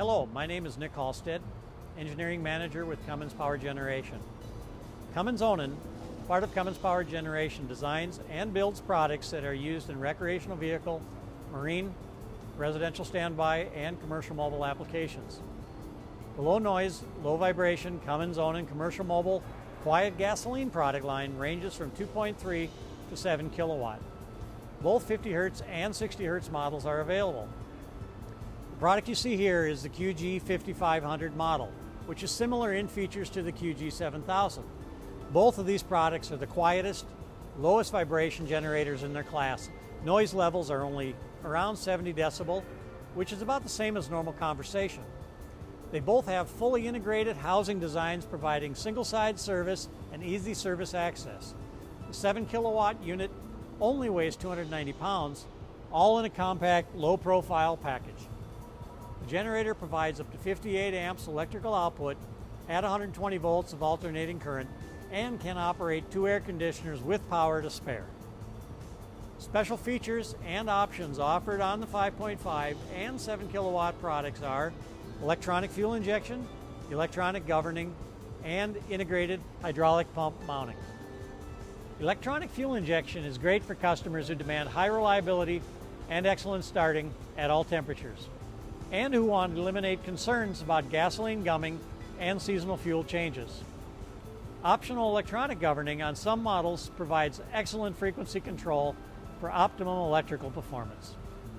Hello, my name is Nick Halstead, Engineering Manager with Cummins Power Generation. Cummins Onan, part of Cummins Power Generation, designs and builds products that are used in recreational vehicle, marine, residential standby, and commercial mobile applications. The low noise, low vibration Cummins Onan commercial mobile quiet gasoline product line ranges from 2.3 to 7 kilowatt. Both 50 Hz and 60 Hz models are available. The product you see here is the QG5500 model, which is similar in features to the QG7000. Both of these products are the quietest, lowest vibration generators in their class. Noise levels are only around 70 decibel, which is about the same as normal conversation. They both have fully integrated housing designs providing single-side service and easy service access. The 7 kilowatt unit only weighs 290 pounds, all in a compact, low-profile package. The generator provides up to 58 amps electrical output at 120 volts of alternating current and can operate 2 air conditioners with power to spare. Special features and options offered on the 5.5 and 7 kilowatt products are electronic fuel injection, electronic governing, and integrated hydraulic pump mounting. Electronic fuel injection is great for customers who demand high reliability and excellent starting at all temperatures, and who want to eliminate concerns about gasoline gumming and seasonal fuel changes. Optional electronic governing on some models provides excellent frequency control for optimum electrical performance.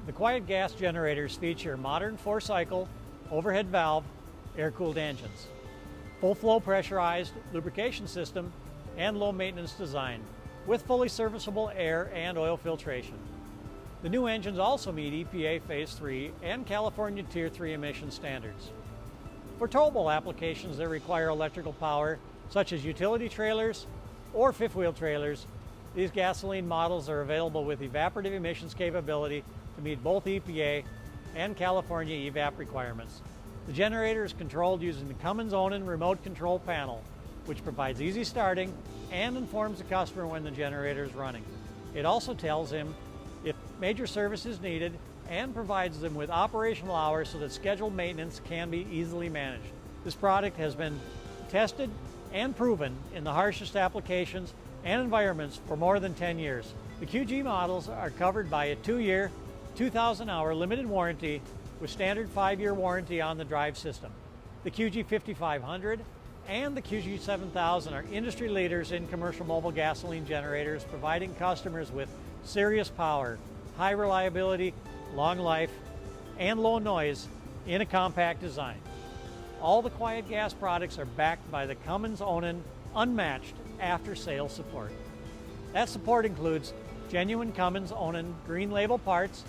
The quiet gas generators feature modern 4-cycle, overhead valve, air-cooled engines, full flow pressurized lubrication system, and low maintenance design with fully serviceable air and oil filtration. The new engines also meet EPA Phase 3 and California Tier 3 emission standards. For towable applications that require electrical power, such as utility trailers or fifth-wheel trailers, these gasoline models are available with evaporative emissions capability to meet both EPA and California EVAP requirements. The generator is controlled using the Cummins Onan remote control panel, which provides easy starting and informs the customer when the generator is running. It also tells him if major service is needed and provides them with operational hours so that scheduled maintenance can be easily managed. This product has been tested and proven in the harshest applications and environments for more than 10 years. The QG models are covered by a 2-year, 2,000-hour limited warranty with standard 5-year warranty on the drive system. The QG5500 and the QG7000 are industry leaders in commercial mobile gasoline generators, providing customers with serious power, high reliability, long life, and low noise in a compact design. All the quiet gas products are backed by the Cummins Onan unmatched after-sales support. That support includes genuine Cummins Onan green label parts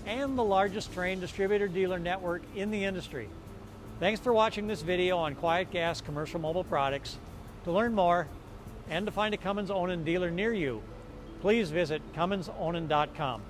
and the largest trained distributor dealer network in the industry. Thanks for watching this video on quiet gas commercial mobile products. To learn more and to find a Cummins Onan dealer near you, please visit CumminsOnan.com.